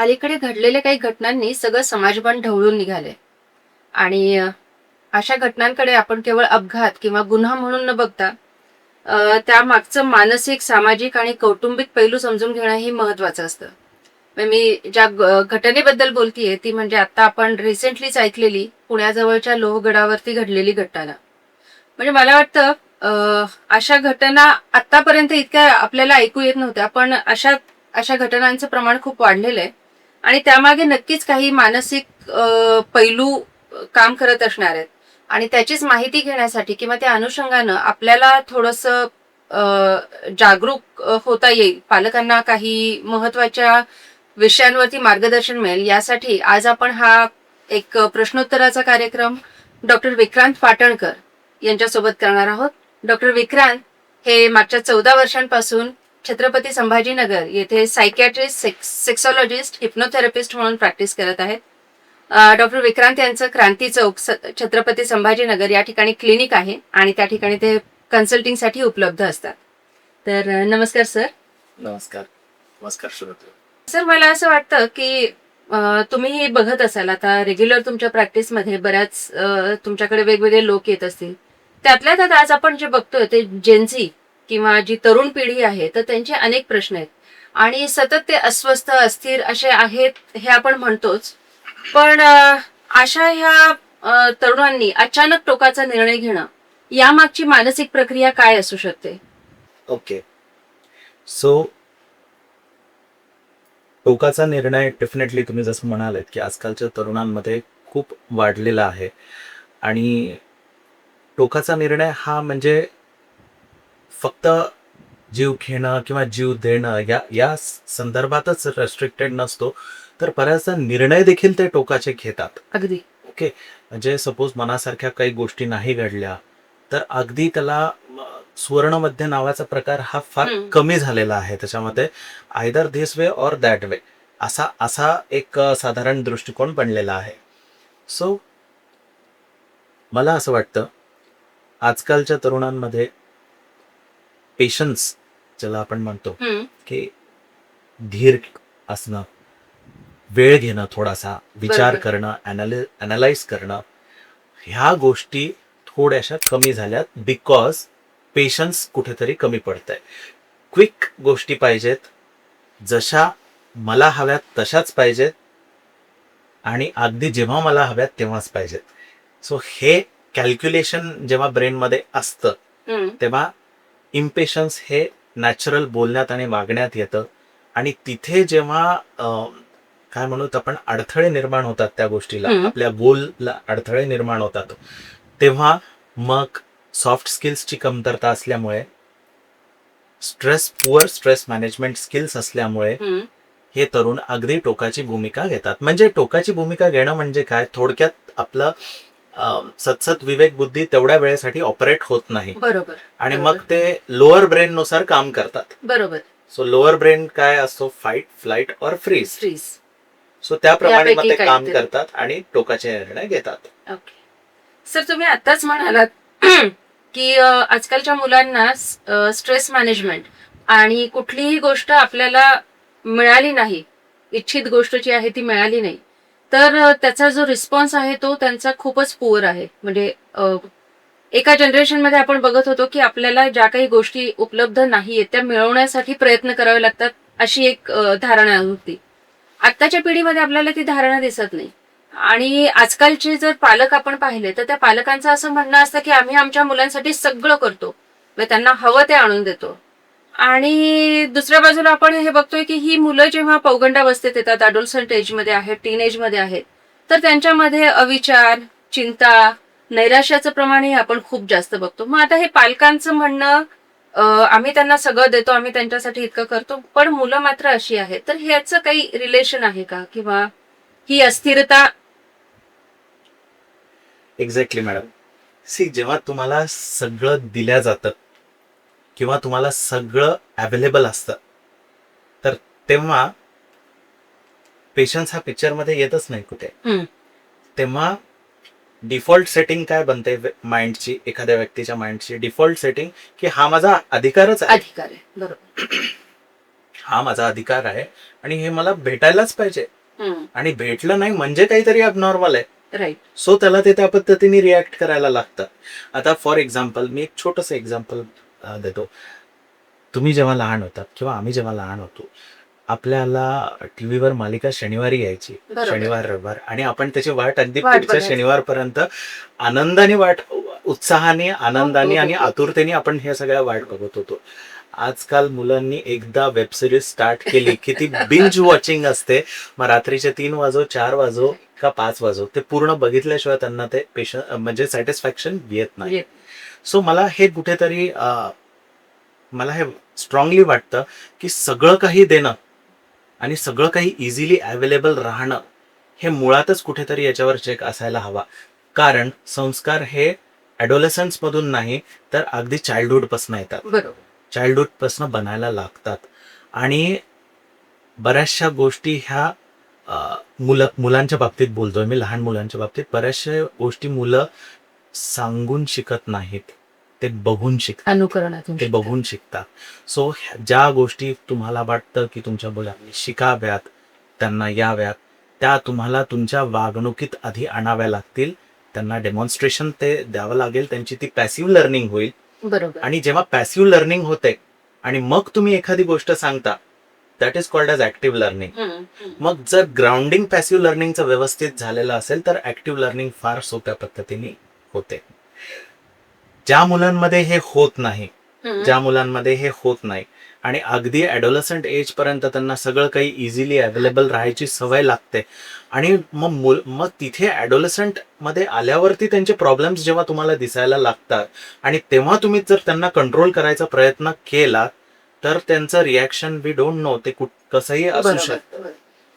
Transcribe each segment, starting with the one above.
अलीकडे घडलेल्या काही घटनांनी सगळं समाजबन ढवळून निघाले आणि अशा घटनांकडे आपण केवळ अपघात किंवा गुन्हा म्हणून न बघता त्यामागचं मानसिक, सामाजिक आणि कौटुंबिक पैलू समजून घेणं हे महत्वाचं असतं. मी ज्या घटनेबद्दल बोलतीये ती म्हणजे आता आपण रिसेंटलीच ऐकलेली पुण्याजवळच्या लोहगडावरती घडलेली घटना. म्हणजे मला वाटतं अशा घटना आतापर्यंत इतक्या आपल्याला ऐकू येत नव्हत्या, पण अशा अशा घटनांचं प्रमाण खूप वाढलेलं आहे आणि त्यामागे नक्कीच काही मानसिक पैलू काम करत असणार आहेत. आणि त्याचीच माहिती घेण्यासाठी किंवा त्या अनुषंगानं आपल्याला थोडंसं जागरूक होता येईल, पालकांना काही महत्वाच्या विषयांवरती मार्गदर्शन मिळेल, यासाठी आज आपण हा एक प्रश्नोत्तराचा कार्यक्रम डॉक्टर विक्रांत पाटणकर यांच्यासोबत करणार आहोत. डॉक्टर विक्रांत हे मागच्या 14 वर्षांपासून छत्रपती संभाजीनगर येथे सायकॅट्रिस्ट, सेक्सॉलॉजिस्ट, हिप्नोथेरपिस्ट म्हणून प्रॅक्टिस करत आहेत. डॉक्टर विक्रांत यांचं क्रांती चौक छत्रपती संभाजीनगर या ठिकाणी क्लिनिक आहे आणि त्या ठिकाणी ते कन्सल्टिंगसाठी उपलब्ध असतात. तर नमस्कार सर. नमस्कार. नमस्कार श्रोते. सर, मला असं वाटतं की तुम्ही बघत असाल आता रेग्युलर तुमच्या प्रॅक्टिसमध्ये बऱ्याच तुमच्याकडे वेगवेगळे लोक येत असतील. त्यातल्या त्यात आज आपण जे बघतोय ते जेनझी किंवा जी तरुण पिढी आहे तर त्यांचे अनेक प्रश्न आहेत आणि सतत ते अस्वस्थ, अस्थिर असे आहेत हे आपण म्हणतोच. पण अशा ह्या तरुणांनी अचानक टोकाचा निर्णय घेणं यामागची मानसिक प्रक्रिया काय असू शकते? ओके, सो टोकाचा निर्णय डेफिनेटली तुम्ही जसं म्हणालेत की आजकालच्या तरुणांमध्ये खूप वाढलेला आहे आणि टोकाचा निर्णय हा म्हणजे फक्त जीव घेणं किंवा जीव देणं या संदर्भातच रेस्ट्रिक्टेड नसतो, तर बऱ्याचदा निर्णय देखील ते टोकाचे घेतात. अगदी. ओके, म्हणजे सपोज मनासारख्या काही गोष्टी नाही घडल्या तर अगदी त्याला सुवर्णमध्य नावाचा प्रकार हा फार कमी झालेला आहे. त्याच्यामध्ये either this way or that way असा असा एक साधारण दृष्टिकोन बनलेला आहे. सो मला असं वाटतं आजकालच्या तरुणांमध्ये पेशन्स ज्याला आपण म्हणतो की धीर असणं, वेळ घेणं, थोडासा विचार करणं, अनालाइज करणं, ह्या गोष्टी थोड्याशा कमी झाल्यात बिकॉज पेशन्स कुठेतरी कमी पडतंय. क्विक गोष्टी पाहिजेत, जशा मला हव्यात तशाच पाहिजेत आणि अगदी जेव्हा मला हव्यात तेव्हाच पाहिजेत. सो हे कॅल्क्युलेशन जेव्हा ब्रेनमध्ये असतं तेव्हा इम्पेशन्स हे नॅचरल बोलण्यात आणि वागण्यात येतं आणि तिथे जेव्हा काय म्हणूत आपण अडथळे निर्माण होतात त्या गोष्टीला, आपल्या गोलला अडथळे निर्माण होतात, तेव्हा मग सॉफ्ट स्किल्सची कमतरता असल्यामुळे, पुअर स्ट्रेस मॅनेजमेंट स्किल्स असल्यामुळे हे तरुण अगदी टोकाची भूमिका घेतात. म्हणजे टोकाची भूमिका घेणं म्हणजे काय, थोडक्यात आपलं सतसत विवेक बुद्धी तेवढ्या वेळेसाठी ऑपरेट होत नाही. बरोबर. आणि मग ते लोअर ब्रेन नुसार काम करतात. बरोबर. सो लोअर ब्रेन काय असतो, फाईट, फ्लाईट और फ्रीज. सो त्याप्रमाणे मग ते यापैकी काम काहीतरी. करतात आणि टोकाचे निर्णय घेतात. ओके. सर, तुम्ही आताच म्हणालात की आजकालच्या मुलांना स्ट्रेस मॅनेजमेंट आणि कुठलीही गोष्ट आपल्याला मिळाली नाही, इच्छित गोष्ट जी आहे ती मिळाली नाही, तर त्याचा जो रिस्पॉन्स आहे तो त्यांचा खूपच पुअर आहे. म्हणजे एका जनरेशनमध्ये आपण बघत होतो की आपल्याला ज्या काही गोष्टी उपलब्ध नाहीयेत त्या मिळवण्यासाठी प्रयत्न करावे लागतात, अशी एक धारणा होती. आत्ताच्या पिढीमध्ये आपल्याला ती धारणा दिसत नाही. आणि आजकालचे जर पालक आपण पाहिले तर त्या पालकांचं असं म्हणणं असतं की आम्ही आमच्या मुलांसाठी सगळं करतो, त्यांना हवं ते आणून देतो. आणि दुसऱ्या बाजूला आपण हे बघतोय की ही मुलं जेव्हा पौगंडावस्थेत येतात, अडोलसंट एजमध्ये आहेत, टीन मध्ये आहेत, तर त्यांच्यामध्ये अविचार, चिंता, नैराश्याचं प्रमाणही आपण खूप जास्त बघतो. मग आता हे पालकांचं म्हणणं, आम्ही त्यांना सगळं देतो, आम्ही त्यांच्यासाठी इतकं करतो, पण मुलं मात्र अशी आहेत, तर ह्याचं काही रिलेशन आहे का किंवा ही अस्थिरता? Exactly madam. सी, जेव्हा तुम्हाला सगळं दिल्या जातं किंवा तुम्हाला सगळं अवेलेबल असतं तर तेव्हा पेशन्स हा पिक्चर मध्ये येतच नाही कुठे. तेव्हा डिफॉल्ट सेटिंग काय बनते माइंडची, एखाद्या व्यक्तीच्या माइंडची डिफॉल्ट सेटिंग की हा माझा अधिकारच आहे. बरोबर. हा माझा अधिकार आहे आणि हे मला भेटायलाच पाहिजे, हम्म. आणि भेटलं नाही म्हणजे काहीतरी अबनॉर्मल आहे. राईट. सो त्याला ते त्या पद्धतीने रिॲक्ट करायला लागतं. आता फॉर एक्झाम्पल मी एक छोटंसं एक्झाम्पल देतो. तुम्ही जेव्हा लहान होतात किंवा आम्ही जेव्हा लहान होतो, आपल्याला टीव्हीवर मालिका शनिवारी यायची, बरोबर. शनिवार रविवार, आणि आपण त्याची वाट अगदी वाट पुढच्या बघायचो. शनिवारपर्यंत आनंदाने उत्साहाने, आनंदाने हो, हो, आणि हो. आतुरतेने आपण हे सगळ्या वाट बघत होतो. आजकाल मुलांनी एकदा वेब सिरीज स्टार्ट केली की ती बिंज वॉचिंग असते. मग रात्रीचे 3 वाजो, 4 वाजो का 5 वाजो, ते पूर्ण बघितल्याशिवाय त्यांना ते म्हणजे सॅटिस्फॅक्शन येत नाही. येत. सो मला हे कुठेतरी मला हे स्ट्रॉंगली वाटतं की सगळं काही देणं आणि सगळं काही इझिली अवेलेबल राहणं हे मुळातच कुठेतरी याच्यावर चेक असायला हवा. कारण संस्कार हे ॲडोलेसन्स मधून नाही तर अगदी चाइल्डहुड पासून येतात. बरोबर. चाइल्डहुड पासून बनायला लागतात. आणि बऱ्याचशा गोष्टी ह्या मुलांच्या बाबतीत बोलतोय मी, लहान मुलांच्या बाबतीत बऱ्याचशा गोष्टी मुलं सांगून शिकत नाहीत, ते बघून शिकतात. अनुकरणातून ते बघून शिकतात. सो ज्या गोष्टी तुम्हाला वाटतं की तुमच्या मुलांनी शिकाव्यात, त्यांना याव्यात, त्या तुम्हाला तुमच्या वागणुकीत आधी आणाव्या लागतील. त्यांना डेमॉन्स्ट्रेशन ते द्यावं लागेल. त्यांची ती पॅसिव्ह लर्निंग होईल. बरोबर. आणि जेव्हा पॅसिव्ह लर्निंग होते आणि मग तुम्ही एखादी गोष्ट सांगता, that is called as active learning. मग जर ग्राउंडिंग पॅसिव्ह लर्निंगचं व्यवस्थित झालेलं असेल तर ऍक्टिव्ह लर्निंग फार सोप्या पद्धतीने होते. ज्या मुलांमध्ये हे होत नाही, आणि अगदी ॲडोलसंट एज पर्यंत त्यांना सगळं काही इझिली अवेलेबल राहायची सवय लागते, आणि मग तिथे ॲडोलसंट मध्ये आल्यावरती त्यांचे प्रॉब्लेम्स जेव्हा तुम्हाला दिसायला लागतात, आणि तेव्हा तुम्ही जर त्यांना कंट्रोल करायचा प्रयत्न केला तर त्यांचं रिॲक्शन वी डोंट नो, ते कसंही असू शकतं.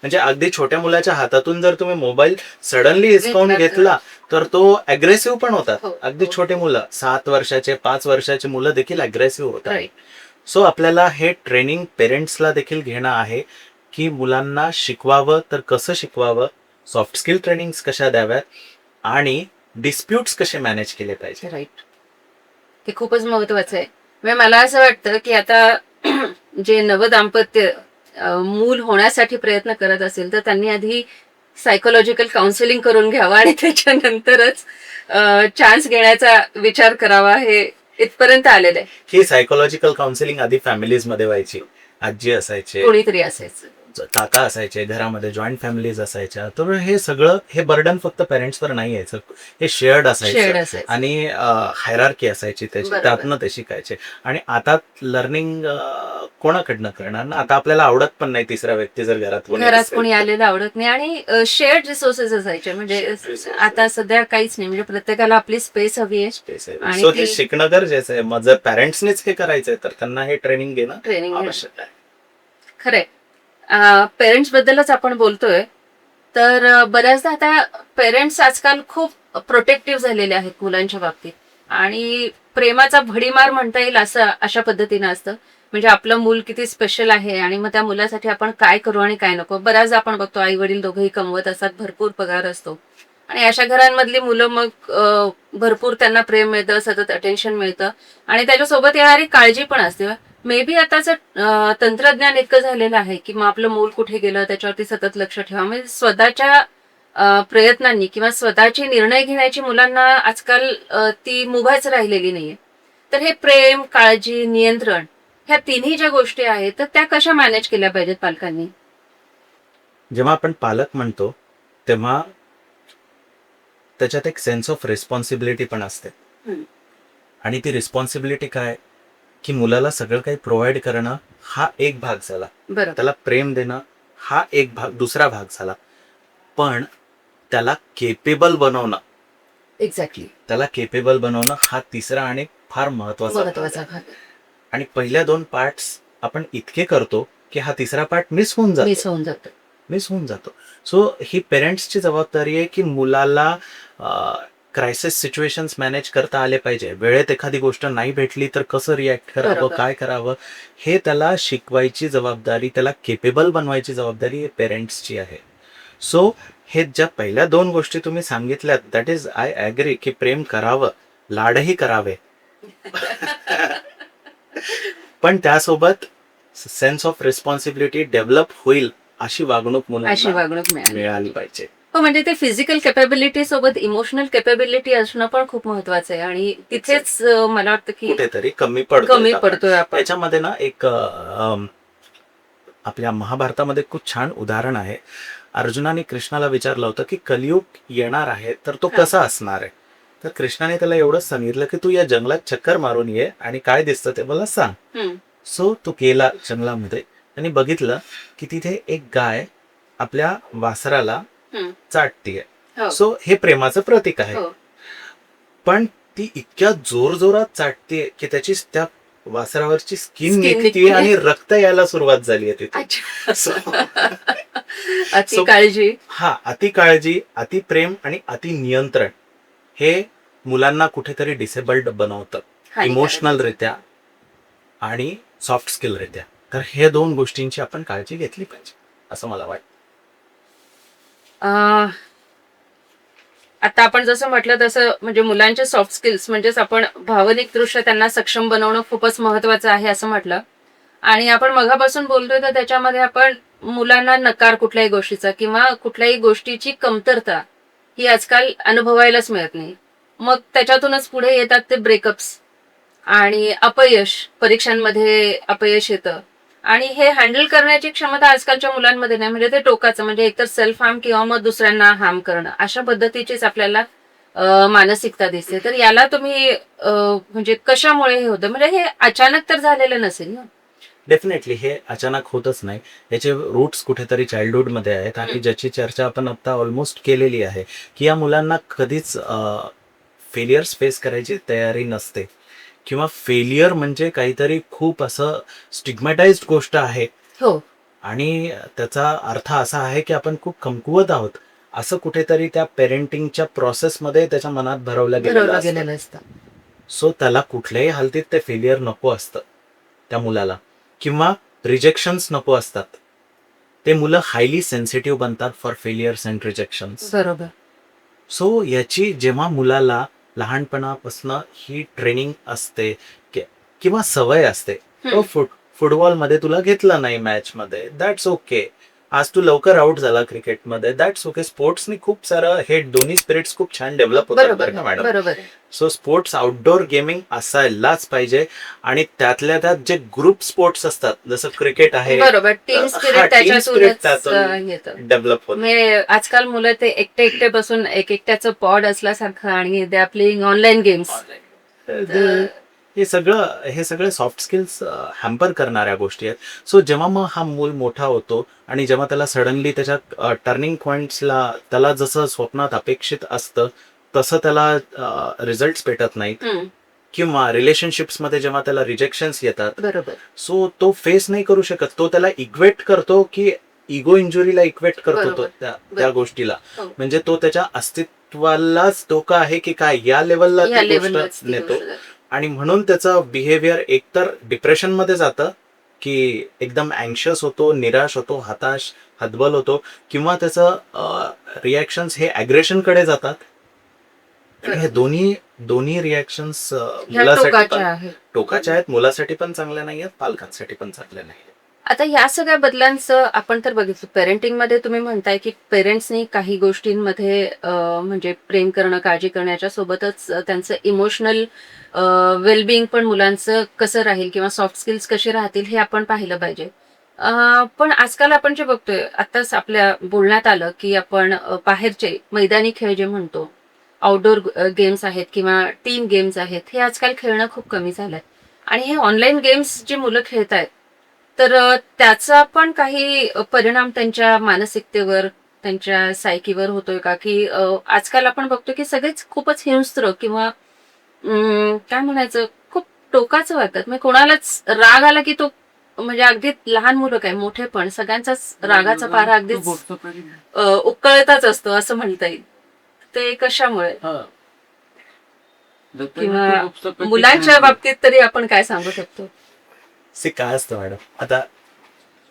म्हणजे अगदी छोट्या मुलाच्या हातातून जर तुम्ही मोबाईल सडनली हिसकावून घेतला तर तो अग्रेसिव्ह पण होतात. हो, अगदी हो. छोटे मुलं, 7 वर्षाचे, 5 वर्षाचे मुलं देखील अग्रेसिव्ह होतात. राईट. सो आपल्याला हे ट्रेनिंग पेरेंट्सला देखील घेणं आहे की मुलांना शिकवावं तर कसं शिकवावं, सॉफ्ट स्किल ट्रेनिंग कशा द्याव्यात, आणि डिस्प्यूट्स कसे मॅनेज केले पाहिजे. राईट. ते खूपच महत्वाचं आहे. म्हणजे मला असं वाटतं की आता जे नवदाम्पत्य मूल होण्यासाठी प्रयत्न करत असेल तर त्यांनी आधी सायकोलॉजिकल काउन्सिलिंग करून घ्यावं आणि त्याच्यानंतरच चान्स घेण्याचा विचार करावा. हे इथपर्यंत आलेलं आहे. ही सायकोलॉजिकल काउन्सिलिंग आधी फॅमिलीज मध्ये व्हायची. आजी असायचे, कोणीतरी असायचं, काका असायचे, घरामध्ये जॉईंट फॅमिलीज असायच्या. तर हे सगळं हे बर्डन फक्त पेरेंट्सवर नाही यायचं, हे शेअर्ड असायचं. आणि हायरार्की असायची त्याची, बरोबर. त्यातनं ते शिकायचे. आणि आता लर्निंग कोणाकडनं करणार ना? आता आपल्याला आवडत पण नाही तिसरा व्यक्ती जर घरात कोणी आलेलं आवडत नाही. आणि शेअर्ड रिसोर्सेस असायचे. म्हणजे आता सध्या काहीच नाही. म्हणजे प्रत्येकाला आपली स्पेस हवी आहे. सो हे शिकणं गरजेचं आहे. मग जर पॅरेंट्सनीच हे करायचंय तर त्यांना हे ट्रेनिंग घेणं आवश्यक आहे. खरंय. पेरेंट्स बद्दलच आपण बोलतोय तर बऱ्याचदा आता पेरेंट्स आजकाल खूप प्रोटेक्टिव्ह झालेले आहेत मुलांच्या बाबतीत, आणि प्रेमाचा भडीमार म्हणता येईल असं अशा पद्धतीनं असतं. म्हणजे आपलं मूल किती स्पेशल आहे आणि मग त्या मुलासाठी आपण काय करू आणि काय नको. बऱ्याचदा आपण बघतो आई वडील दोघंही कमवत असतात, भरपूर पगार असतो, आणि अशा घरांमधली मुलं मग भरपूर त्यांना प्रेम मिळतं, सतत अटेन्शन मिळतं, आणि त्याच्यासोबत येणारी काळजी पण असते. मे बी आताचं तंत्रज्ञान इतकं झालेलं आहे की मग आपलं मूल कुठे गेलं त्याच्यावरती सतत लक्ष ठेवा. म्हणजे स्वतःच्या प्रयत्नांनी किंवा स्वतःची निर्णय घेण्याची मुलांना आजकाल ती मुभाच राहिलेली नाहीये. तर हे प्रेम, काळजी, नियंत्रण, ह्या तिन्ही ज्या गोष्टी आहेत तर त्या कशा मॅनेज केल्या पाहिजेत पालकांनी? जेव्हा आपण पालक म्हणतो तेव्हा त्याच्यात एक सेन्स ऑफ रिस्पॉन्सिबिलिटी पण असते. आणि ती रिस्पॉन्सिबिलिटी काय की मुलाला सगळं काही प्रोव्हाइड करणं हा एक भाग झाला, त्याला प्रेम देणं हा एक भाग, दुसरा भाग झाला. पण त्याला केपेबल बनवणं, एक्झॅक्टली, त्याला केपेबल बनवणं हा तिसरा आणि फार महत्वाचा भाग. आणि पहिल्या 2 पार्ट्स आपण इतके करतो की हा तिसरा पार्ट मिस होऊन जातो. सो ही पेरेंट्सची जबाबदारी आहे की मुलाला क्रायसिस सिच्युएशन्स मॅनेज करता आले पाहिजे. वेळेत एखादी गोष्ट नाही भेटली तर कसं रिॲक्ट करावं, काय करावं, हे त्याला शिकवायची जबाबदारी, त्याला केपेबल बनवायची जबाबदारी हे पेरेंट्सची आहे. सो हे ज्या पहिल्या 2 गोष्टी तुम्ही सांगितल्यात, दॅट इज आय ॲग्री की प्रेम करावं, लाडही करावे, पण त्यासोबत सेन्स ऑफ रिस्पॉन्सिबिलिटी डेव्हलप होईल अशी वागणूक अशी मुलांना वागणूक मिळाली. मिळाली पाहिजे. हो, म्हणजे ते फिजिकल कॅपेबिलिटी सोबत इमोशनल कॅपेबिलिटी असणं पण खूप महत्वाचं आहे आणि तिथेच मला वाटतं की कुठेतरी कमी पडतोय आपण. पडतोय आपण. त्याच्यामध्ये ना एक आपल्या महाभारतामध्ये खूप छान उदाहरण आहे. अर्जुनाने कृष्णाला विचारलं होतं की कलियुग येणार आहे तर तो हा. कसा असणार आहे. तर कृष्णाने त्याला एवढंच सांगितलं की तू या जंगलात चक्कर मारून ये आणि काय दिसतं ते मला सांग. हम्म, सो तो गेला जंगलामध्ये आणि बघितलं की तिथे एक गाय आपल्या वासराला हम्म. चाटतीये. हो, सो हे प्रेमाचं प्रतीक आहे. हो. पण ती इतक्या जोरजोरात चाटते की त्याची त्या वासरावरची स्किन Skin निघतीये निघतीये. आणि रक्त यायला सुरुवात झाली आहे तिथे. अच्छा. So- अति So- काळजी. हा, अति काळजी, अति प्रेम आणि अति नियंत्रण हे मुलांना कुठेतरी डिसेबल्ड बनवतं हानिकारक. इमोशनल रित्या आणि सॉफ्ट स्किल रित्या. तर हे 2 गोष्टींची आपण काळजी घेतली पाहिजे असं मला वाटतं. अं, आता आपण जसं म्हटलं तसं म्हणजे मुलांचे सॉफ्ट स्किल्स म्हणजेच आपण भावनिक दृष्ट्या त्यांना सक्षम बनवणं खूपच महत्वाचं आहे असं म्हटलं. आणि आपण मगापासून बोलतोय तर त्याच्यामध्ये आपण मुलांना नकार कुठल्याही गोष्टीचा किंवा कुठल्याही गोष्टीची कमतरता ही आजकाल अनुभवायलाच मिळत नाही. मग त्याच्यातूनच पुढे येतात ते ब्रेकअप्स आणि अपयश, परीक्षांमध्ये अपयश येतं आणि हे हँडल करण्याची क्षमता आजकालच्या मुलांमध्ये नाही. म्हणजे ते टोकाचं म्हणजे एकतर सेल्फ हार्म किंवा मग दुसऱ्यांना हार्म करणं अशा पद्धतीचीच आपल्याला मानसिकता दिसते. तर याला तुम्ही म्हणजे कशामुळे हे होतं? म्हणजे हे अचानक तर झालेलं नसेल ना? डेफिनेटली हे अचानक होतच नाही. याचे रूट्स कुठेतरी चाइल्डहुडमध्ये आहेत आणि ज्याची चर्चा आपण आता ऑलमोस्ट केलेली आहे की या मुलांना कधीच फेलियर्स फेस करायची तयारी नसते किंवा फेलियर म्हणजे काहीतरी खूप असं स्टिग्मॅटाइज्ड गोष्ट आहे हो, आणि त्याचा अर्थ असा आहे की आपण खूप कमकुवत आहोत असं कुठेतरी त्या पेरेंटिंगच्या प्रोसेसमध्ये त्याच्या मनात भरवलं गेलेलं असतं. गेलेलं असतं. सो त्याला कुठल्याही हालतीत ते फेलियर नको असतं त्या मुलाला किंवा रिजेक्शन्स नको असतात. ते मुलं हायली सेन्सिटिव्ह बनतात फॉर फेलियर्स अँड रिजेक्शन्स. बरोबर. सो याची जेव्हा मुलाला लहानपणापासून ही ट्रेनिंग असते किंवा सवय असते, हम्म. फुटबॉलमध्ये तुला घेतलं नाही मॅच मध्ये, दॅट्स ओके. आज तू लवकर आउट झाला क्रिकेटमध्ये, दॅट्स ओके. स्पोर्ट्सनी खूप सारं हे दोन्ही स्पिरिट्स खूप छान डेव्हलप होतात बरोबर, बरं का मॅडम. बरोबर. सो स्पोर्ट्स आउटडोर गेमिंग असायलाच पाहिजे आणि त्यातल्या त्यात जे ग्रुप स्पोर्ट्स असतात जसं क्रिकेट आहे, बरोबर. टीम हा, स्पिरिट team spirit त्याच्यातूनच त्यातून येतं. डेव्हलप होतं. म्हणजे आजकाल मुलं ते एकटे एकटे बसून एक एकट्याचं पॉड असल्यासारखं आणि they are playing online games. हे सगळे सॉफ्ट स्किल्स हॅम्पर करणाऱ्या गोष्टी आहेत. सो जेव्हा मग हा मूल मोठा होतो आणि जेव्हा त्याला सडनली त्याच्या टर्निंग पॉइंट्सला त्याला जसं स्वप्नात अपेक्षित असतं तसं त्याला रिझल्ट भेटत नाहीत किंवा रिलेशनशिप्समध्ये जेव्हा त्याला रिजेक्शन्स येतात, बरोबर. सो तो फेस नाही करू शकत. तो त्याला इक्वेट करतो की इगो इंजुरीला इक्वेट करतो तो बरोबर. त्या गोष्टीला. हो. म्हणजे तो त्याच्या अस्तित्वालाच धोका आहे की काय या लेवलला या ती लेवललाच गोष्ट ती नेतो गोष्ट जाते. आणि म्हणून त्याचं बिहेवियर एकतर डिप्रेशन मध्ये जातं की एकदम अँशियस होतो, निराश होतो, हताश, हतबल होतो किंवा त्याचं रिॲक्शन्स हे अग्रेशन कडे जातात. आणि हे दोन्ही रिॲक्शन्स ह्या मुलासाठी टोकाच्या पण आहेत. टोकाच्या आहेत, मुलासाठी पण चांगल्या नाही आहेत, पालकांसाठी पण चांगल्या नाही आहेत. आता या सगळ्या बदलांचं आपण तर बघितलं पेरेंटिंग मध्ये. तुम्ही म्हणताय की पेरेंट्सनी काही गोष्टींमध्ये म्हणजे प्रेम करणं, काळजी करण्याच्या सोबतच त्यांचं इमोशनल वेलबिंग पण मुलांचं कसं राहील किंवा सॉफ्ट स्किल्स कसे राहतील हे आपण पाहिलं पाहिजे. पण आजकाल आपण जे बघतोय आताच आपल्या बोलण्यात आलं की आपण बाहेरचे मैदानी खेळ जे म्हणतो, आउटडोर गेम्स आहेत किंवा टीम गेम्स आहेत, हे आजकाल खेळणं खूप कमी झालंय. आणि हे ऑनलाईन गेम्स जे मुलं खेळतायत तर त्याचा पण काही परिणाम त्यांच्या मानसिकतेवर, त्यांच्या सायकीवर होतोय का? की आजकाल आपण बघतो की सगळेच खूपच हिंस्त्र किंवा काय म्हणायचं, खूप टोकाचं वागतात. म्हणजे कोणालाच राग आला की तो म्हणजे अगदी लहान मुलं काय मोठे पण सगळ्यांचाच रागाचा पारा अगदीच उकळताच असतो असं म्हणता येईल. ते कशामुळे किंवा मुलांच्या बाबतीत तरी आपण काय सांगू शकतो? काय असतं मॅडम, आता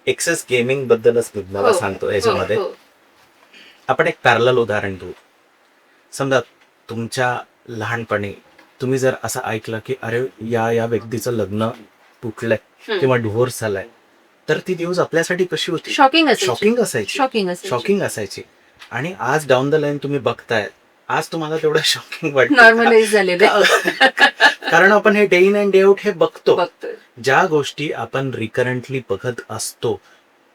एक्सेस गेमिंग बद्दलच मी मला हो, सांगतो याच्यामध्ये. हो, आपण एक पॅरलल उदाहरण घेऊ. समजा तुमच्या लहानपणी तुम्ही जर असं ऐकलं की अरे या व्यक्तीचं लग्न तुटलंय हम्म. किंवा डिव्होर्स झालाय, तर ती न्यूज आपल्यासाठी कशी होती? शॉकिंग असेल, शॉकिंग असायची. शॉकिंग असेल, शॉकिंग असायची. आणि आज डाऊन द लाईन तुम्ही बघताय, आज तुम्हाला तेवढं शॉकिंग वाटतं नॉर्मलाइज झालेलं आहे. कारण आपण हे day in and day out हे बघतो. बघतोय. ज्या गोष्टी आपण रिकरंटली बघत असतो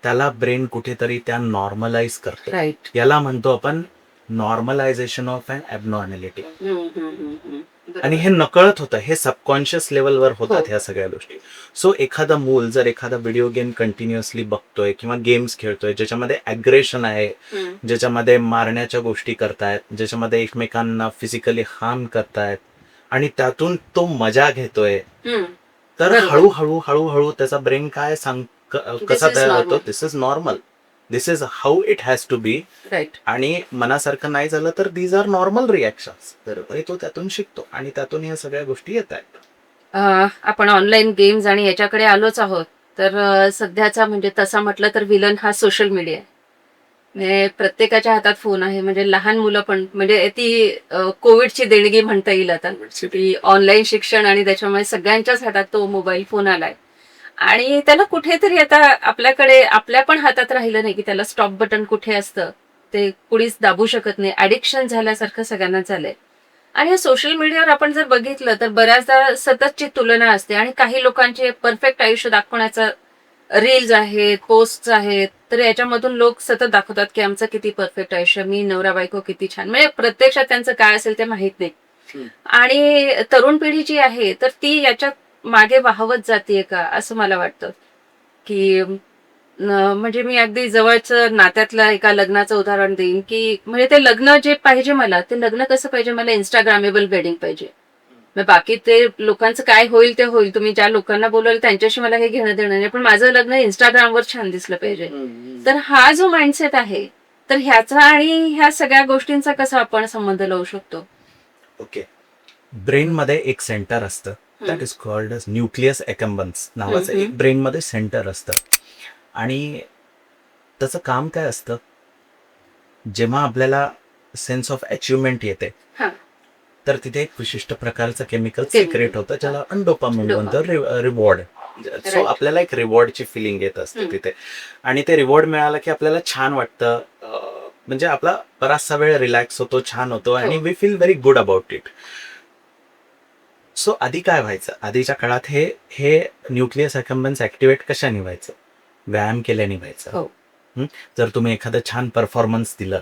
त्याला ब्रेन कुठेतरी त्या नॉर्मलाइज करतो. राईट. याला म्हणतो आपण नॉर्मलायझेशन ऑफ अन ॲबनॉर्मॅलिटी. आणि हे नकळत होतं, हे सबकॉन्शियस लेवलवर होतात हो. ह्या सगळ्या गोष्टी. सो एखादा मूल जर एखादा व्हिडिओ गेम कंटिन्युअसली बघतोय किंवा गेम्स खेळतोय ज्याच्यामध्ये अग्रेशन आहे, ज्याच्यामध्ये मारण्याच्या गोष्टी करतायत, ज्याच्यामध्ये एकमेकांना फिजिकली हार्म करतायत आणि त्यातून तो मजा घेतोय, तर बरोबर. हळूहळू हळूहळू त्याचा ब्रेन काय कसा is तयार होतो? normal. This is normal, this is how it has to be. Right. आणि मनासारखं नाही झालं तर दीज आर नॉर्मल रिॲक्शन्स. तर तो त्यातून शिकतो आणि त्यातून या सगळ्या गोष्टी येत आहेत. आपण ऑनलाईन गेम्स आणि याच्याकडे आलोच आहोत. तर सध्याचा म्हणजे तसा म्हटलं तर विलन हा सोशल मीडिया आहे. म्हणजे प्रत्येकाच्या हातात फोन आहे. म्हणजे लहान मुलं पण, म्हणजे ती कोविडची देणगी म्हणता येईल आता, की ऑनलाईन शिक्षण आणि त्याच्यामुळे सगळ्यांच्याच हातात तो मोबाईल फोन आलाय. आणि त्याला कुठेतरी आता आपल्याकडे आपल्या पण हातात राहिलं नाही की त्याला स्टॉप बटन कुठे असतं ते कुणीच दाबू शकत नाही. ऍडिक्शन झाल्यासारखं सगळ्यांना झालंय. आणि सोशल मीडियावर आपण जर बघितलं तर बऱ्याचदा सततची तुलना असते आणि काही लोकांचे परफेक्ट आयुष्य दाखवण्याचं रील्स आहेत, पोस्ट आहेत, तर याच्यामधून लोक सतत दाखवतात की आमचं किती परफेक्ट आयुष्य, मी नवरा बायको किती छान. म्हणजे प्रत्यक्षात त्यांचं काय असेल ते माहित नाही. आणि तरुण पिढी जी आहे तर ती याच्यात मागे वाहवत जाते का असं मला वाटतं. की म्हणजे मी अगदी जवळचं नात्यातलं एका लग्नाचं उदाहरण देईन की म्हणजे ते लग्न जे पाहिजे मला, ते लग्न कसं पाहिजे, मला इंस्टाग्रामेबल वेडिंग पाहिजे. मग बाकी ते लोकांचं काय होईल ते होईल, तुम्ही ज्या लोकांना बोलवलं त्यांच्याशी मला काही घेणं देणं नाही, पण माझं लग्न इंस्टाग्रामवर छान दिसलं पाहिजे. तर हा जो माइंडसेट आहे, तर ह्याचा आणि ह्या सगळ्या गोष्टींचा कसा आपण संबंध लावू शकतो? ओके. ब्रेन मध्ये एक सेंटर असतं, that is called as nucleus accumbens नावाचं एक ब्रेन मध्ये सेंटर असतं. आणि त्याचं काम काय असतं, जेव्हा आपल्याला सेन्स ऑफ अचिव्हमेंट येते हा. तर तिथे एक विशिष्ट प्रकारचं केमिकल Chemical. सिक्रेट होतं ज्याला डोपामाइन म्हणतो, रिवॉर्ड. So Right. आपल्याला एक रिवॉर्डची फिलिंग येत असते तिथे. आणि ते रिवॉर्ड मिळालं की आपल्याला छान वाटतं, म्हणजे आपला बराचसा वेळ रिलॅक्स होतो, छान होतो आणि we feel very good about it. So आधी काय व्हायचं, आधीच्या काळात हे न्यूक्लियस अकम्बन्स ऍक्टिव्हेट कशाने व्हायचं? व्यायाम केल्याने व्हायचं. हो. जर तुम्ही एखादं छान परफॉर्मन्स दिलं,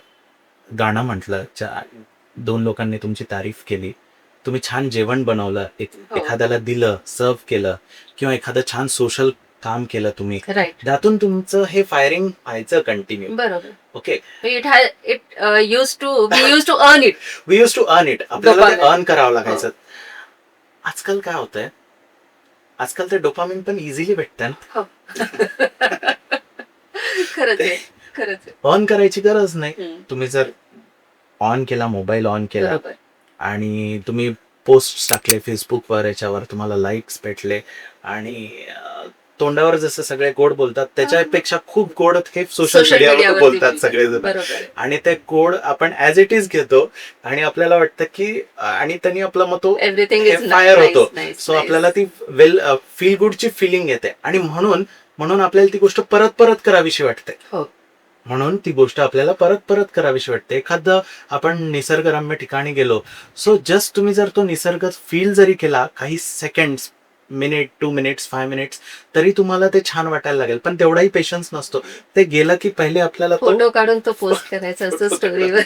गाणं म्हटलं, 2 लोकांनी तुमची तारीफ केली, तुम्ही छान जेवण बनवलं, हो. एखाद्याला दिलं, सर्व केलं, किंवा एखादं छान सोशल काम केलं तुम्ही, राईट. त्यातून तुमचं हे फायरिंग व्हायचं कंटिन्यू. बरोबर. Okay. It used to earn it. We used to earn it. आपल्याला ते Dopamine. अर्न करावं लागायचं. आजकाल काय होतंय, आजकाल ते डोपामिन पण इझिली भेटतं ना. खरंच आहे, खरंच आहे. ऑन करायची गरज नाही. हम्म. तुम्ही जर ऑन केला, मोबाईल ऑन केला बरोबर. आणि तुम्ही पोस्ट टाकले फेसबुकवर, याच्यावर तुम्हाला लाईक्स भेटले आणि तोंडावर जसं सगळे गोड बोलतात त्याच्यापेक्षा खूप गोड हे सोशल मीडियावर बोलतात सगळेजण. बरोबर. आणि ते गोड आपण ऍज इट इज घेतो आणि आपल्याला वाटतं की, आणि त्यांनी आपला मग तो एव्हरीथिंग इज फायर होतो. सो आपल्याला ती फील गुडची फिलिंग येते आणि म्हणून आपल्याला ती गोष्ट परत परत करावीशी वाटते. हो. म्हणून ती गोष्ट आपल्याला परत परत करावीशी वाटते. एखादं आपण निसर्गरम्य ठिकाणी गेलो, सो जस्ट तुम्ही जर तो निसर्ग फील जरी केला काही सेकंड्स, मिनिट, 2 मिनिट्स, 5 मिनिट्स, तरी तुम्हाला ते छान वाटायला लागेल. पण तेवढाही पेशन्स नसतो. ते गेलं की पहिले आपल्याला फोटो काढून तो पोस्ट करायचा असतो स्टोरीवर.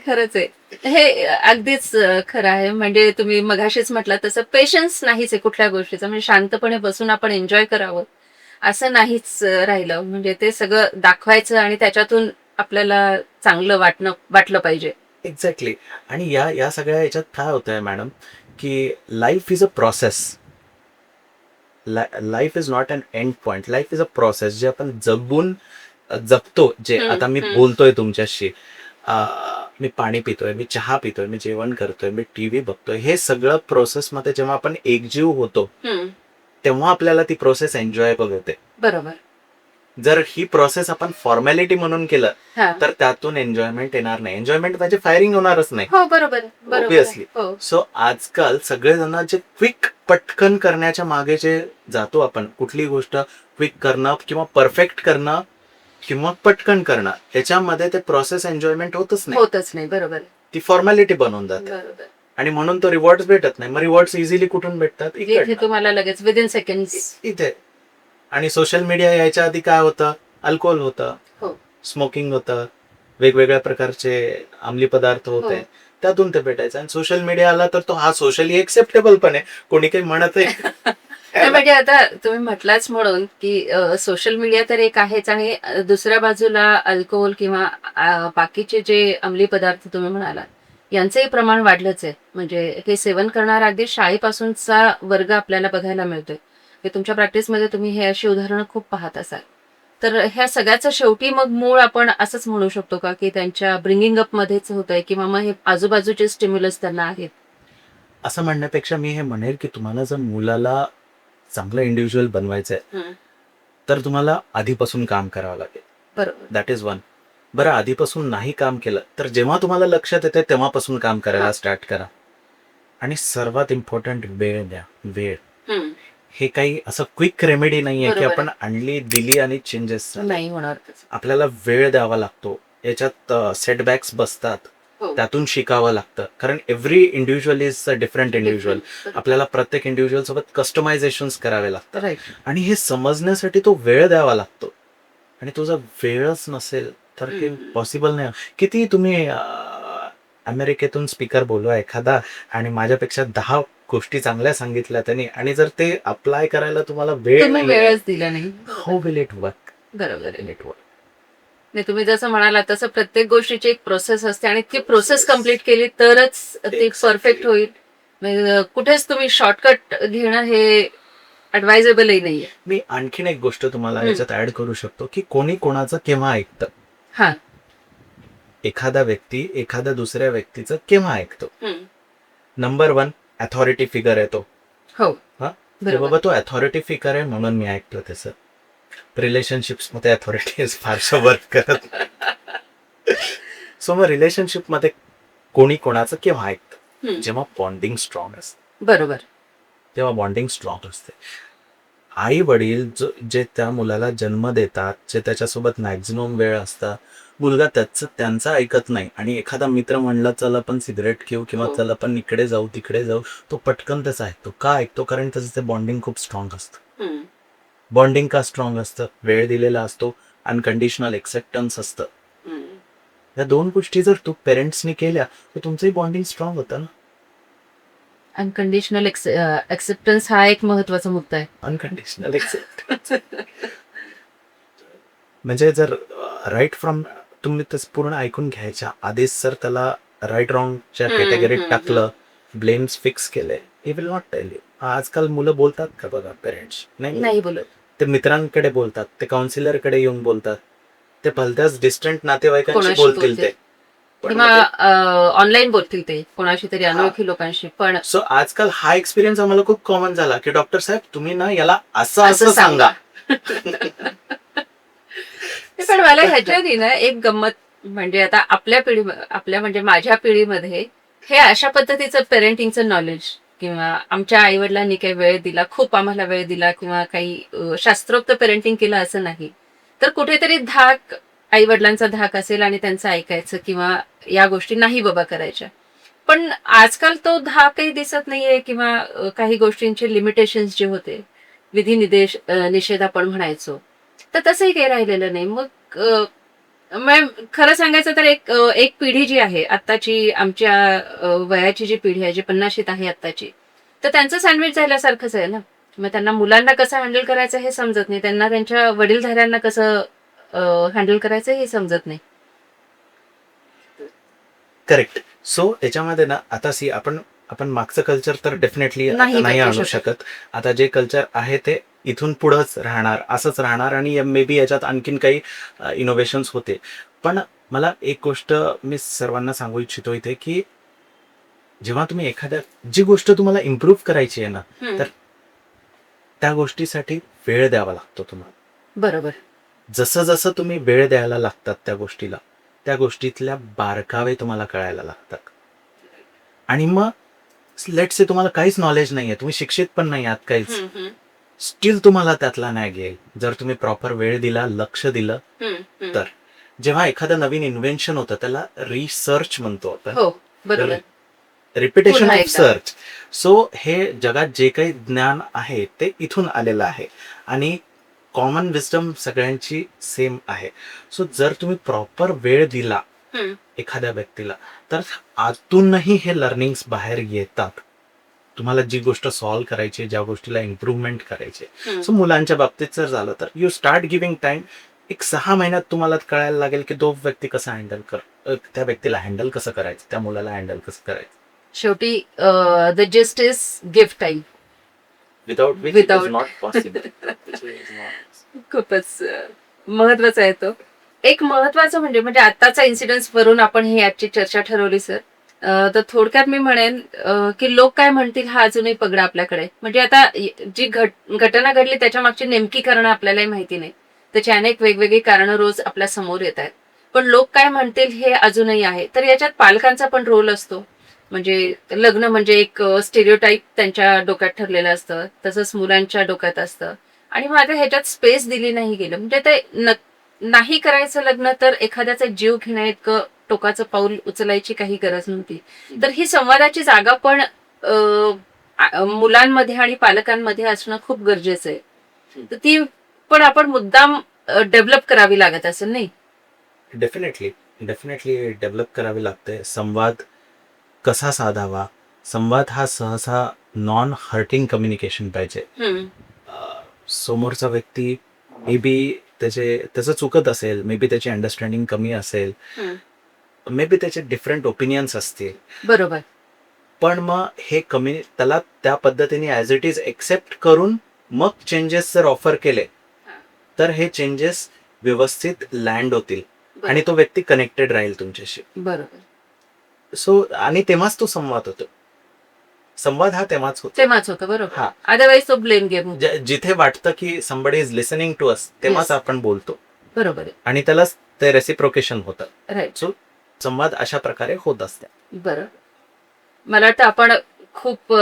खरंच आहे, हे अगदीच खरं आहे. म्हणजे तुम्ही मगाशीच म्हटलं तसं पेशन्स नाहीच आहे कुठल्या गोष्टीचा. म्हणजे शांतपणे बसून आपण एन्जॉय करावं असं नाहीच राहिलं. म्हणजे ते सगळं दाखवायचं आणि त्याच्यातून आपल्याला चांगलं वाटलं पाहिजे. एक्झॅक्टली. आणि या सगळ्या याच्यात काय होतंय मॅडम, की life is a process. Life is not an end point. Life is a process जे आपण जगतो. जे आता मी बोलतोय तुमच्याशी, मी पाणी पितोय, मी चहा पितोय, मी जेवण करतोय, मी टीव्ही बघतोय, हे सगळं प्रोसेसमध्ये जेव्हा आपण एकजीव होतो तेव्हा आपल्याला ती प्रोसेस एन्जॉयबल होते. बरोबर. जर ही प्रोसेस आपण फॉर्मॅलिटी म्हणून केलं हा. तर त्यातून एन्जॉयमेंट येणार नाही. एन्जॉयमेंट म्हणजे फायरिंग होणारच नाही, हो. बरोबर. ऑब्विसली. हो. सो आजकाल सगळेजण जे क्विक पटकन करण्याच्या मागे जे जातो आपण, कुठली गोष्ट क्विक करणं किंवा परफेक्ट करणं किंवा पटकन करणं, याच्यामध्ये ते प्रोसेस एन्जॉयमेंट होतच नाही, होतच नाही. बरोबर ती फॉर्मॅलिटी बनवून जाते. बरोबर. आणि म्हणून तो रिवॉर्ड भेटत नाही. मग रिवॉर्ड इझिली कुठून भेटतात? जिथे इकडनं. तुम्हाला लगेच विदिन सेकंड्स. इथे. आणि सोशल मीडिया यायच्या आधी काय होतं? अल्कोहोल होतं, हो. स्मोकिंग होतं, वेगवेगळ्या प्रकारचे अंमली पदार्थ होते, हो. त्यातून ते भेटायचं. आणि सोशल मीडिया आला तर तो हा सोशली एक्सेप्टेबल पण आहे, कोणी काही म्हणत नाही, म्हणजे आता तुम्ही म्हटलाच म्हणून की सोशल मीडिया तर एक आहेच, आणि दुसऱ्या बाजूला अल्कोहोल किंवा बाकीचे जे अंमली पदार्थ तुम्ही म्हणाला, यांचंही प्रमाण वाढलंच आहे. म्हणजे हे सेवन करणारा अगदी शाळेपासूनचा वर्ग आपल्याला बघायला मिळतोय. हे तुमच्या प्रॅक्टिसमध्ये तुम्ही हे अशी उदाहरणं खूप पाहत असाल. तर ह्या सगळ्याचं शेवटी मग मूळ आपण असंच म्हणू शकतो का, की त्यांच्या ब्रिंगिंग अप मध्येच होतंय, किंवा मग हे आजूबाजूचे स्टिम्युलस त्यांना आहेत? असं म्हणण्यापेक्षा मी हे म्हणेल की तुम्हाला जर मुलाला चांगलं इंडिव्हिज्युअल बनवायचं आहे, तर तुम्हाला आधीपासून काम करावं लागेल. बरोबर. That is one. बरं, आधीपासून नाही काम केलं तर जेव्हा तुम्हाला लक्षात येते तेव्हापासून काम करायला हा. स्टार्ट करा. आणि सर्वात इम्पॉर्टंट, वेळ द्या. वेळ हम्म. हे काही असं क्विक रेमेडी नाहीये की बरोबर आपण आणली, दिली आणि चेंजेस झाले. नाही होणार तसं. आपल्याला वेळ द्यावा लागतो. याच्यात सेटबॅक्स बसतात, हो. त्यातून शिकावं लागतं. कारण every individual is a different individual. Different. आपल्याला प्रत्येक इंडिव्हिज्युअल सोबत कस्टमायझेशन करावे लागतात. राईट. आणि हे समजण्यासाठी तो वेळ द्यावा लागतो. आणि तो जर वेळच नसेल तर हे पॉसिबल नाही. किती तुम्ही अमेरिकेतून स्पीकर बोलवा एखादा, आणि माझ्यापेक्षा 10 गोष्टी चांगल्या सांगितल्या त्यांनी, आणि जर ते अप्लाय करायला तुम्हाला वेळ तुम्ही नाहीये, वेळच दिला नाही. How will it work? बरोबर आहे. It work. नाही, तुम्ही जसं म्हणाला तसं प्रत्येक गोष्टीची एक प्रोसेस असते, आणि ती प्रोसेस कम्प्लीट केली तरच ती Exactly. परफेक्ट होईल. म्हणजे कुठेच तुम्ही शॉर्टकट घेणं हे ऍडवायझेबलही नाहीये. मी आणखीन एक गोष्ट तुम्हाला याच्यात ऍड करू शकतो की कोणी कोणाचं केव्हा ऐकतं. हा. एखादा व्यक्ती एखाद्या दुसऱ्या व्यक्तीचं केव्हा ऐकतो? हम्म. नंबर 1, अथॉरिटी फिगर आहे तो. हो. हा, ते बरोबर. बाबा तो अथॉरिटी फिगर आहे म्हणून मी ऐकतो त्याचं. रिलेशनशिप्स मध्ये अथॉरिटी फारसं वर्क करत नाही. सो मग रिलेशनशिप मध्ये कोणी कोणाचं केव्हा ऐकतं? हम्म. जेव्हा बॉन्डिंग स्ट्रॉंग असते, बरोबर. तेव्हा बॉन्डिंग स्ट्रॉंग असते. आई वडील जे त्या मुलाला जन्म देतात, जे त्याच्यासोबत मॅक्झिमम वेळ असतात, मुलगा त्यांचं ऐकत नाही. आणि एखादा मित्र म्हणला चल आपण सिगरेट घेऊ किंवा हो. चल आपण इकडे जाऊ तिकडे जाऊ, तो पटकन त्याचा ऐकतो. का ऐकतो? कारण त्याचं ते बॉन्डिंग खूप स्ट्रॉंग असतं. हम्म. बॉन्डिंग का स्ट्रॉंग असतं? वेळ दिलेला असतो, अनकंडिशनल एक्सेप्टन्स असतं. हम्म. या 2 गोष्टी जर तू पेरेंट्सनी केल्या तर तुमचंही बॉन्डिंग स्ट्रॉंग होतं ना. अनकंडिशनल एक्सेप्टन्स हा एक महत्वाचा मुद्दा आहे. अनकंडिशनल एक्सेप्टन्स म्हणजे जर राईट फ्रॉम, तुम्ही ते पूर्ण ऐकून घ्यायच्या आधीच जर त्याला राईट रॉंगच्या कॅटेगरीत टाकलं, ब्लेम्स फिक्स केले, he will not tell you. आजकाल मुलं बोलतात का? बघा, पेरेंट्स नाही बोलत. ते मित्रांकडे बोलतात, ते काउन्सिलरकडे येऊन बोलतात, ते भलत्याच डिस्टंट नातेवाईकांशी कोणाशी बोलतील बोलतील? ते. पण किंवा ऑनलाईन बोलतील ते कोणाशी तरी अनोळखी लोकांशी. पण सो आजकाल हा एक्सपिरियन्स आम्हाला खूप कॉमन झाला की डॉक्टर साहेब तुम्ही ना याला असं असं असं सांगा. पण मला ह्याच्यातही ना एक गंमत, म्हणजे आता आपल्या म्हणजे माझ्या पिढीमध्ये हे अशा पद्धतीचं पेरेंटिंगचं नॉलेज, किंवा आमच्या आईवडिलांनी काही वेळ दिला, खूप आम्हाला वेळ दिला, किंवा काही शास्त्रोक्त पेरेंटिंग केलं असं नाही. तर कुठेतरी धाक, आईवडिलांचा धाक असेल आणि त्यांचं ऐकायचं, किंवा या गोष्टी नाही बाबा करायच्या. पण आजकाल तो धाकही दिसत नाहीये, किंवा काही गोष्टींचे लिमिटेशन्स जे होते, निषेध आपण म्हणायचो, तर तसंही काही राहिलेलं नाही. मग खरं सांगायचं तर एक पिढी जी आहे आत्ताची, आमच्या वयाची जी पिढी आहे, जी 50शीत आहे आत्ताची, तर त्यांचं सँडविच झाल्यासारखंच आहे ना. मग त्यांना मुलांना कसं हँडल करायचं हे समजत नाही, त्यांना त्यांच्या वडीलधाऱ्यांना कसं हँडल करायचं हे समजत नाही. करेक्ट. सो याच्यामध्ये ना आता आपण मागचं कल्चर तर डेफिनेटली नाही नाही बदलू आणू शकत. शकत. आता जे कल्चर आहे ते इथून पुढंच राहणार, असंच राहणार, आणि मे बी याच्यात आणखीन काही इनोव्हेशन्स होते. पण मला एक गोष्ट मी सर्वांना सांगू इच्छितो इथे की जेव्हा तुम्ही जी गोष्ट तुम्हाला इम्प्रूव्ह करायची आहे ना, तर त्या गोष्टीसाठी वेळ द्यावा लागतो तुम्हाला. बरोबर. जसं जसं तुम्ही वेळ द्यायला लागतात त्या गोष्टीला, त्या गोष्टीतल्या बारकावे तुम्हाला कळायला लागतात. आणि मग लेट्स से तुम्हाला काहीच नॉलेज नाहीये, तुम्ही शिक्षित पण नाही आहात काहीच, हम्म, हम्म, स्टील तुम्हाला त्यातला न्याय येईल जर तुम्ही प्रॉपर वेळ दिला, लक्ष दिलं. हम्म, हम्म. तर जेव्हा एखादं नवीन इन्व्हेन्शन होतं त्याला रिसर्च म्हणतो आपण, हो बरोबर. रिपिटेशन पुन्हा ऑफ एकदा. सर्च. सो हे जगात जे काही ज्ञान आहे ते इथून आलेलं आहे आणि कॉमन विस्डम सगळ्यांची सेम आहे. सो जर तुम्ही प्रॉपर वेळ दिला हम्म, एखाद्या व्यक्तीला तर आतूनही हे लर्निंग्स बाहेर येतात. तुम्हाला जी गोष्ट सॉल्व्ह करायची, ज्या गोष्टीला इम्प्रूव्हमेंट करायची. हम्म. सो मुलांच्या बाबतीत जर झालं तर यू स्टार्ट गिव्हिंग टाइम. एक 6 महिन्यात तुम्हाला कळायला लागेल की तो व्यक्ती कसा त्या व्यक्तीला हँडल कसं करायचं, त्या मुलाला हँडल कसं करायचं. शेवटी the gist is gift time. Without which it is Without. Not possible. खूपच महत्वाचा आहे तो. एक महत्वाचं म्हणजे आताचा इन्सिडेंट वरून आपण ही आजची चर्चा ठरवली सर. तर थोडक्यात मी म्हणेन की लोक काय म्हणतील हा अजूनही पगडा आपल्याकडे. म्हणजे आता जी घटना घडली त्याच्या मागची नेमकी कारणं आपल्यालाही माहिती नाही. त्याची अनेक वेगवेगळी कारणं रोज आपल्या समोर येत आहेत. पण लोक काय म्हणतील हे अजूनही आहे. तर याच्यात पालकांचा पण रोल असतो. म्हणजे लग्न म्हणजे एक स्टेरिओटाईप त्यांच्या डोक्यात ठरलेलं असतं, तसंच मुलांच्या डोक्यात असतं. आणि मग आता ह्याच्यात स्पेस दिली नाही गेलं म्हणजे ते नाही करायचं लग्न तर एखाद्याचा जीव घेण्या इतकं टोकाचं पाऊल उचलायची काही गरज नव्हती. तर ही संवादाची जागा पण मुलांमध्ये आणि पालकांमध्ये असणं खूप गरजेचं आहे. तर ती पण आपण मुद्दाम डेव्हलप करावी लागत असेल नाही. डेफिनेटली डेव्हलप करावी लागते. संवाद कसा साधावा. संवाद हा सहसा नॉन हर्टिंग कम्युनिकेशन पाहिजे. हम्म, समोरचा व्यक्ती मे बी त्याचं चुकत असेल, मे बी त्याची अंडरस्टँडिंग कमी असेल, हम्म. मे बी त्याचे डिफरंट ओपिनियन्स असतील, बरोबर. पण मग हे त्याला त्या पद्धतीने ऍज इट इज एक्सेप्ट करून मग चेंजेस जर ऑफर केले तर हे चेंजेस व्यवस्थित लँड होतील आणि तो व्यक्ती कनेक्टेड राहील तुमच्याशी. बरोबर. सो आणि तेव्हाच तो संवाद होतो. संवाद हा तेव्हाच होतो. तेव्हाच होतं बरोबर. हा. अदरवाईज तो ब्लेम गेम. जिथे वाटतं की somebody is listening to us तेव्हाच Yes. आपण बोलतो बरोबर आहे. आणि त्यालाच ते रेसिप्रोकेशन होतं. राईट. सो संवाद अशा प्रकारे होत असते. बरं. मला वाटतं आपण खूप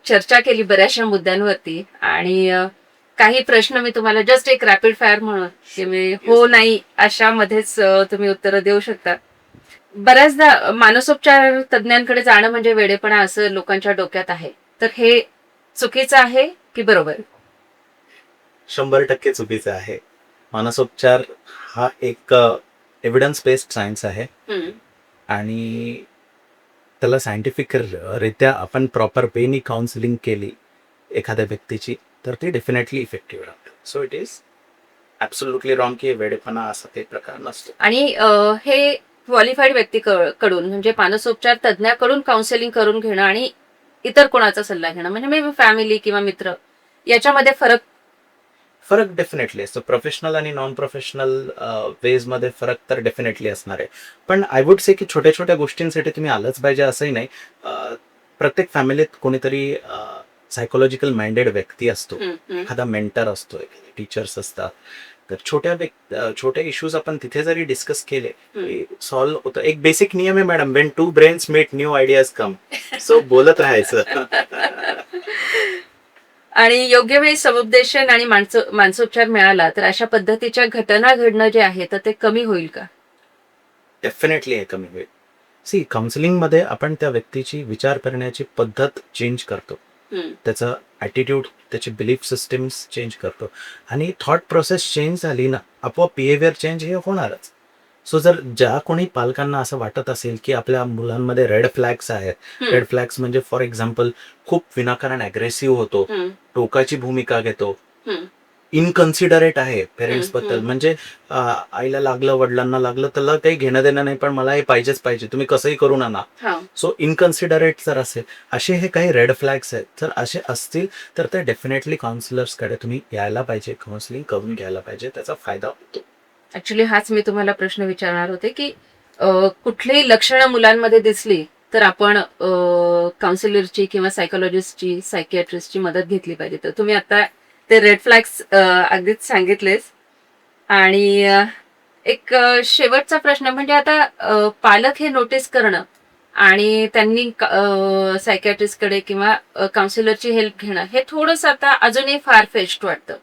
चर्चा केली बऱ्याचशा मुद्द्यांवरती आणि काही प्रश्न मी तुम्हाला जस्ट एक रॅपिड फायर म्हणून की मी हो नाही अशामध्येच तुम्ही उत्तरं देऊ शकता. बऱ्याचदा मानसोपचार तज्ज्ञांकडे जाणं म्हणजे वेडेपणा असं लोकांच्या डोक्यात आहे. तर हे चुकीचं आहे की बरोबर? 100% चुकीचं आहे. मानसोपचार हा एक एव्हिडन्स बेस्ड सायन्स आहे हम्म, आणि त्याला सायंटिफिक रित्या आपण प्रॉपर वेनी काउन्सिलिंग केली एखाद्या व्यक्तीची तर ती डेफिनेटली इफेक्टिव्ह राहते. So it is absolutely wrong की वेडेपणा असा काही प्रकार नसतो. आणि हे क्वालिफाईड व्यक्तीकडून म्हणजे मानसोपचार तज्ज्ञाकडून काउन्सिलिंग करून घेणं आणि इतर कोणाचा सल्ला घेणं म्हणजे मे बी फॅमिली किंवा मित्र याच्यामध्ये फरक डेफिनेटली असतो. प्रोफेशनल आणि नॉन प्रोफेशनल वेज मध्ये फरक तर डेफिनेटली असणार आहे. पण आय वुड से की छोट्या छोट्या गोष्टींसाठी तुम्ही आलंच पाहिजे असंही नाही. प्रत्येक फॅमिलीत कोणीतरी सायकोलॉजिकल माइंडेड व्यक्ती असतो, एखादा मेंटर असतो, टीचर्स असतात. तर छोट्या इश्यूज आपण तिथे जरी डिस्कस केले सॉल्व्ह होतं. एक बेसिक नियम आहे madam, when two brains meet new ideas come. So बोलत राहायचं. आणि योग्य वेळी समुपदेशन आणि मानसोपचार मिळाला तर अशा पद्धतीच्या घटना घडणं जे आहे तर ते कमी होईल का? डेफिनेटली हे कमी होईल. काउन्सिलिंग मध्ये आपण त्या व्यक्तीची विचार करण्याची पद्धत चेंज करतो, त्याचं ॲटिट्यूड, त्याची बिलीफ सिस्टम्स चेंज करतो आणि थॉट प्रोसेस चेंज झाली ना आपोआप बिहेवियर चेंज हे होणारच. सो जर ज्या कोणी पालकांना असं वाटत असेल की आपल्या मुलांमध्ये रेड फ्लॅग्स आहेत, रेड फ्लॅग्स म्हणजे फॉर एक्झाम्पल खूप विनाकारण अग्रेसिव्ह होतो, टोकाची भूमिका घेतो, इनकन्सिडरेट आहे पेरेंट्स बद्दल, म्हणजे आईला लागलं, वडिलांना लागलं, त्याला काही घेणं देणं नाही, पण मला हे पाहिजेच पाहिजे, तुम्ही कसंही करून आणा. सो इनकन्सिडरेट जर असेल, असे हे काही रेड फ्लॅग्स आहेत. जर असे असतील तर ते डेफिनेटली काउन्सिलर्सकडे तुम्ही यायला पाहिजे, काउन्सिलिंग करून घ्यायला पाहिजे, त्याचा फायदा होतो. ऍक्च्युली हाच मी तुम्हाला प्रश्न विचारणार होते की कुठलीही लक्षणं मुलांमध्ये दिसली तर आपण काउन्सिलरची किंवा सायकोलॉजिस्टची, सायकियाट्रिस्टची मदत घेतली पाहिजे. तर तुम्ही आता ते रेड फ्लॅग्स अगदीच सांगितलेच. आणि एक शेवटचा प्रश्न म्हणजे आता पालक हे नोटीस करणं आणि त्यांनी सायकॅट्रिस्टकडे किंवा काउन्सिलरची हेल्प घेणं हे थोडंसं आता अजूनही फार फेस्ट वाटतं.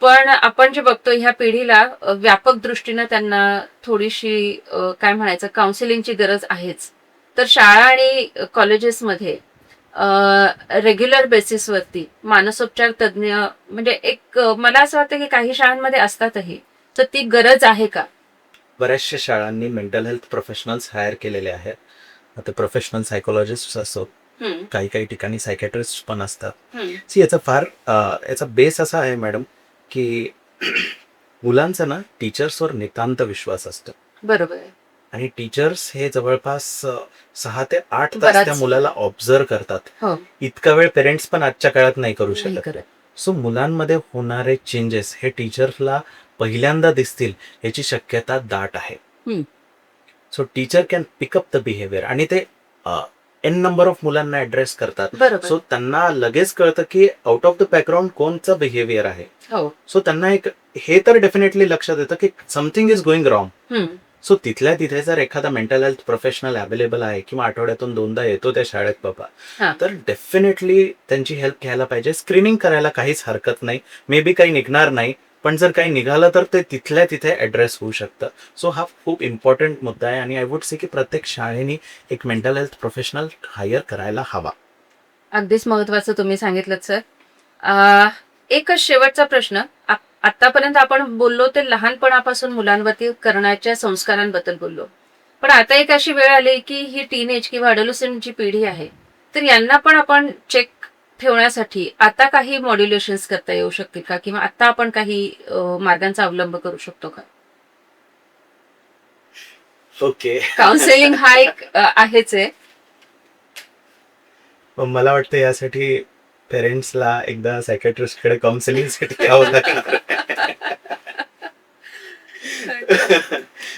पण आपण जे बघतो ह्या पिढीला व्यापक दृष्टीनं त्यांना थोडीशी काय म्हणायचं काउन्सिलिंगची गरज आहेच. तर शाळा आणि कॉलेजेसमध्ये रेग्युलर बेसिसवरती मानसोपचार तज्ज्ञ म्हणजे एक मला असं वाटतं की काही शाळांमध्ये असतातही, तर ती गरज आहे का? बऱ्याचशा शाळांनी मेंटल हेल्थ प्रोफेशनल्स हायर केलेले आहेत. आता प्रोफेशनल सायकोलॉजिस्ट असो, हम्म, काही काही ठिकाणी सायकॅट्रिस्ट पण असतात. हम्म, सी याचा बेस असा आहे मॅडम की मुलांचा ना टीचर्सवर नितांत विश्वास असतो बरोबर आहे. आणि टीचर्स हे जवळपास 6 ते 8 तास बराच त्या मुलाला ऑब्झर्व करतात. हो, इतका वेळ पेरेंट्स पण आजच्या काळात नाही करू नाही शकत. करत. सो मुलांमध्ये होणारे चेंजेस हे टीचर्सला पहिल्यांदा दिसतील याची शक्यता दाट आहे. हम्म, so teacher can pick up the behaviour आणि ते एन नंबर ऑफ मुलांना ऍड्रेस करतात. बरोबर. सो त्यांना लगेच कळतं की आउट ऑफ द बॅकग्राऊंड कोणचं बिहेवियर आहे. हो, सो त्यांना एक हे तर डेफिनेटली लक्षात येतं की समथिंग इज गोइंग रॉंग. हम्म, सो तिथल्या तिथे जर एखादा मेंटल हेल्थ प्रोफेशनल अवेलेबल आहे किंवा आठवड्यातून 2दा येतो त्या शाळेत बाबा, हा, तर डेफिनेटली त्यांची हेल्प घ्यायला पाहिजे. स्क्रीनिंग करायला काहीच हरकत नाही. मे बी काही निघणार नाही, पण जर काही निघालं तर ते तिथल्या तिथे ऍड्रेस होऊ शकतं. सो हा खूप इम्पॉर्टंट मुद्दा आहे आणि आय वुड से की प्रत्येक शाळेने एक मेंटल हेल्थ प्रोफेशनल हायर करायला हवा. अगदीच महत्वाचं तुम्ही सांगितलं सर. एकच शेवटचा प्रश्न. आतापर्यंत आपण बोललो ते लहानपणापासून मुलांवरती करण्याच्या संस्कारांबद्दल बोललो. पण आता एक अशी वेळ आली की ही टीनेज किंवा अडोलसंट जी पिढी आहे, तर यांना पण आपण चेक ठेवण्यासाठी आता काही मॉड्युलेशन्स करता येऊ शकतील का? किंवा आता आपण काही मार्गांचा अवलंब करू शकतो का? ओके. काउन्सिलिंग हा एक आहेच आहे. मला वाटतं यासाठी पेरेंट्सला एकदा सायकॅट्रिस्टकडे काउन्सिलिंगसाठी यावं लागणार.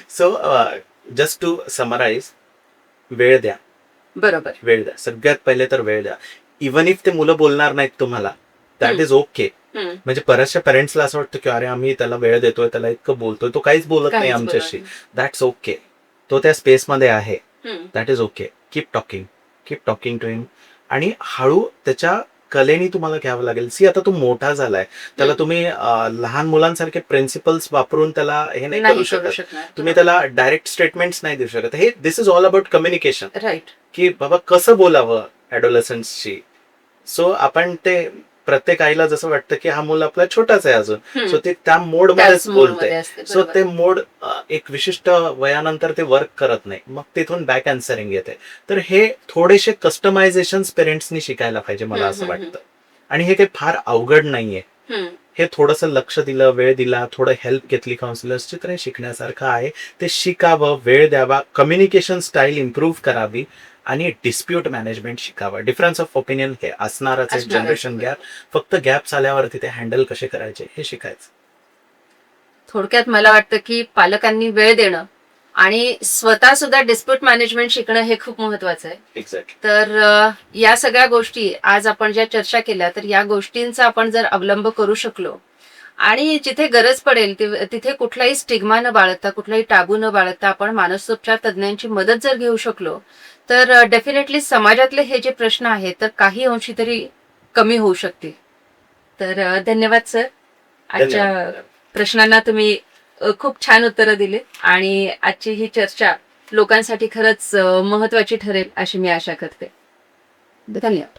सो जस्ट टू समराईज, वेळ द्या. बरोबर. वेळ द्या. सगळ्यात पहिले तर वेळ द्या. इवन इफ ते मुलं बोलणार नाहीत तुम्हाला, दॅट हम्म. Is okay. हम्म, म्हणजे बऱ्याचशा पेरेंट्सला असं वाटतं की अरे आम्ही त्याला वेळ देतोय, त्याला इतकं बोलतोय, तो काहीच बोलत नाही काहीच आमच्याशी. बरोबर. That's okay. तो त्या स्पेसमध्ये आहे. Hmm, that is okay. Keep talking to him आणि हळू त्याच्या कलेनी तुम्हाला घ्यावं लागेल. सी आता तो मोठा झालाय, त्याला तुम्ही लहान मुलांसारखे प्रिन्सिपल्स वापरून त्याला हे नाही करू शकत. शकणार. तुम्ही त्याला डायरेक्ट स्टेटमेंट्स नाही देऊ शकत. हे this is all about communication, right. की बाबा कसं बोलावं ॲडोलसन्सशी. सो आपण ते प्रत्येक आईला जसं वाटतं की हा मूल आपला छोटाच आहे अजून, सो ते त्या मोडमध्येच बोलते. सो ते मोड एक विशिष्ट वयानंतर ते वर्क करत नाही, मग तिथून बॅक अँसरिंग येते. तर हे थोडेसे कस्टमायझेशन पेरेंट्सनी शिकायला पाहिजे मला असं वाटतं. आणि हे काही फार अवघड नाहीये. हे थोडंसं लक्ष दिलं, वेळ दिला, थोडं हेल्प घेतली काउन्सिलर्सची तर हे शिकण्यासारखं आहे. ते शिकावं, वेळ द्यावा, कम्युनिकेशन स्टाईल इम्प्रूव्ह करावी आणि डिस्प्यूट मॅनेजमेंट शिकावं. डिफरन्स ऑफ ओपिनियन हे असणारच आहे. जनरेशन गॅप, फक्त गॅप आल्यावरती ते हँडल कसे करायचे हे शिकायचं. थोडक्यात मला वाटतं की पालकांनी वेळ देणं आणि स्वतः सुद्धा डिस्प्यूट मॅनेजमेंट शिकणं हे खूप महत्वाचं आहे. एक्झॅक्टली. तर या सगळ्या गोष्टी आज आपण ज्या चर्चा केल्या, तर या गोष्टींचा आपण जर अवलंब करू शकलो आणि जिथे गरज पडेल तिथे कुठलाही स्टिग्मा न बाळगता, कुठलाही टाबू न बाळगता आपण मानसोपचार तज्ज्ञांची मदत जर घेऊ शकलो, तर डेफिनेटली समाजातले हे जे प्रश्न आहेत तर काही अंशी तरी कमी होऊ शकतील. तर धन्यवाद सर. आजच्या प्रश्नांना तुम्ही खूप छान उत्तरं दिली आणि आजची ही चर्चा लोकांसाठी खरंच महत्वाची ठरेल अशी मी आशा करते. धन्यवाद.